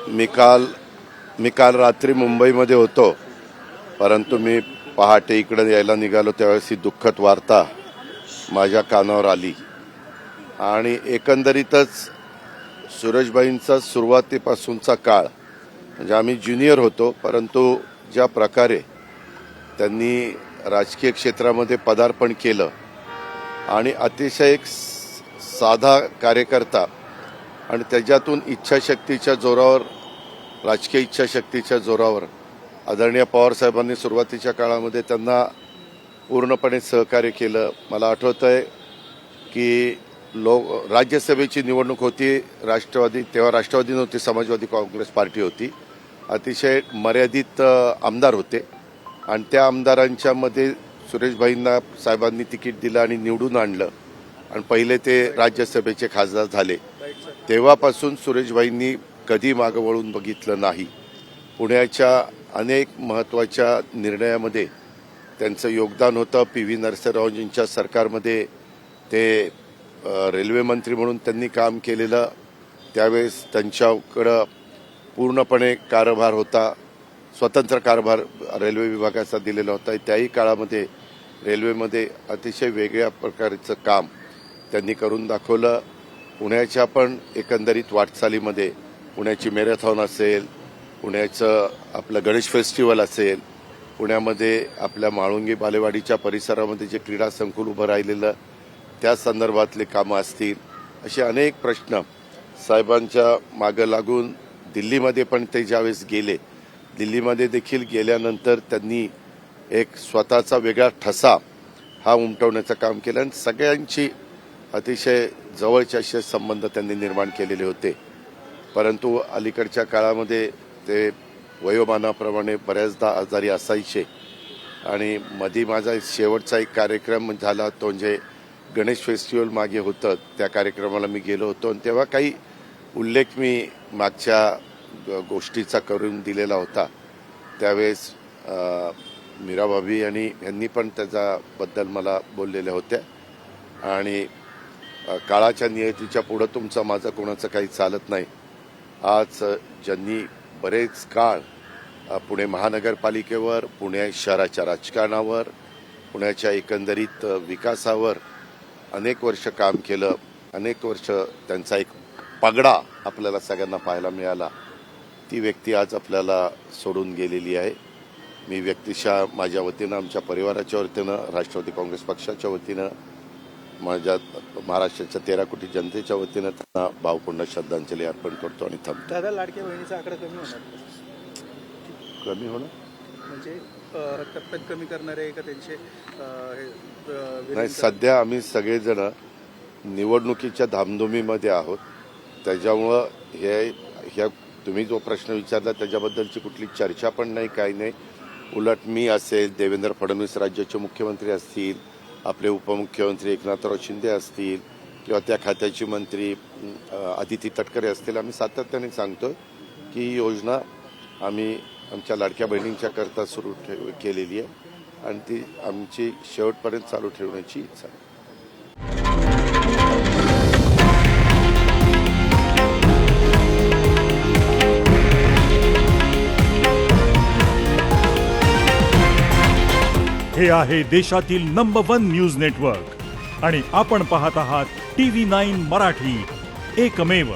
मी काल रात्री मुंबईमध्ये होतो, परंतु मी पहाटे इकडे यायला निघालो त्यावेळेस ही दुःखद वार्ता माझ्या कानावर आली आणि एकंदरीतच सुरेशभाईंचा सुरुवातीपासूनचा काळ म्हणजे आम्ही ज्युनियर होतो, परंतु ज्या प्रकारे त्यांनी राजकीय क्षेत्रामध्ये पदार्पण केलं आणि अतिशय एक साधा कार्यकर्ता आणि त्याच्यातून इच्छाशक्तीच्या जोरावर राजकीय इच्छाशक्तीच्या जोरावर आदरणीय पवारसाहेबांनी सुरुवातीच्या काळामध्ये त्यांना पूर्णपणे सहकार्य केलं। मला आठवतंय की राज्यसभेची निवडणूक होती, तेव्हा राष्ट्रवादी नव्हती, समाजवादी काँग्रेस पार्टी होती, अतिशय मर्यादित आमदार होते आणि त्या आमदारांच्या मध्ये सुरेशभाईंना साहेबांनी तिकीट दिलं आणि निवडून आणलं आणि पहिले ते राज्यसभेचे खासदार झाले। तेव्हापासून सुरेशभाईंनी कधी मागं वळून बघितलं नाही। पुण्याच्या अनेक महत्त्वाच्या निर्णयामध्ये त्यांचं योगदान होतं। पी.व्ही. नरसिंहरावजींच्या सरकारमध्ये ते रेल्वे मंत्री म्हणून त्यांनी काम केलेलं, त्यावेळेस त्यांच्याकडं पूर्णपणे कारभार होता, स्वतंत्र कारभार रेल्वे विभागाचा दिलेला होता। त्याही काळामध्ये रेल्वेमध्ये अतिशय वेगळ्या प्रकारचं काम त्यांनी करून दाखवलं। पुण्याच्या पण एकंदरीत वाटचालीमध्ये पुण्याची मॅरेथॉन असेल, पुण्याचं आपलं गणेश फेस्टिवल असेल, पुण्यामध्ये आपल्या म्हाळुंगी बालेवाडीच्या परिसरामध्ये जे क्रीडा संकुल उभं राहिलेलं त्या संदर्भातले कामं असतील, असे अनेक प्रश्न साहेबांच्या मागं लागून दिल्लीमध्ये पण ते ज्यावेळेस गेले, दिल्लीमध्ये देखील गेल्यानंतर त्यांनी एक स्वतःचा वेगळा ठसा हा उमटवण्याचं काम केलं आणि सगळ्यांची अतिशय जवळचे असे संबंध त्यांनी निर्माण केलेले होते। परंतु अलीकडच्या काळामध्ये ते वयोमानाप्रमाणे बऱ्याचदा आजारी असायचे आणि मधी माझा शेवटचा एक कार्यक्रम झाला तो म्हणजे गणेश फेस्टिवल मागे होतं, त्या कार्यक्रमाला मी गेलो होतो आणि तेव्हा काही उल्लेख मी मागच्या गोष्टीचा करून दिलेला होता। त्यावेळेस मीराभाभी यांनी पण त्याच्याबद्दल मला बोललेल्या होत्या आणि काळाच्या नियतीच्या पुढं तुमचं माझं कोणाचं काही चालत नाही। आज ज्यांनी बरेच काळ पुणे महानगरपालिकेवर, पुणे शहराच्या राजकारणावर, पुण्याच्या एकंदरीत विकासावर अनेक वर्ष काम केलं, अनेक वर्ष त्यांचा एक पगडा आपल्याला सगळ्यांना पाहायला मिळाला, ती व्यक्ती आज आपल्याला सोडून गेलेली आहे। मी व्यक्तिशः माझ्या वतीनं, आमच्या परिवाराच्या वतीनं, राष्ट्रवादी काँग्रेस पक्षाच्या वतीनं, माझ्या महाराष्ट्राच्या 13 कोटी जनतेच्या वतीनं त्यांना भावपूर्ण श्रद्धांजली अर्पण करतो आणि थांबतो। दादा, लाडक्या बहिणीचा आकडा कमी होणार, कमी होणं म्हणजे टप्प्यात कमी करणार आहे का त्यांचे? नाही, सध्या आम्ही सगळेजण निवडणुकीच्या धामधुमीमध्ये आहोत, त्याच्यामुळं ह्या तुम्ही जो प्रश्न विचारला त्याच्याबद्दलची कुठली चर्चा पण नाही, काही नाही। उलट मी असेल, देवेंद्र फडणवीस राज्याचे मुख्यमंत्री असतील, आपले उपमुख्यमंत्री एकनाथराव शिंदे असतील किंवा त्या खात्याचे मंत्री अदिती तटकरे असतील, आम्ही सातत्याने सांगतो की ही योजना आम्ही आमच्या लाडक्या बहिणींच्या करता सुरू केलेली आहे आणि ती आमची शेवटपर्यंत चालू ठेवण्याची इच्छा आहे। हे आहे देशातील नंबर 1 न्यूज नेटवर्क आणि आपण पाहत आहात TV9 मराठी, एकमेव।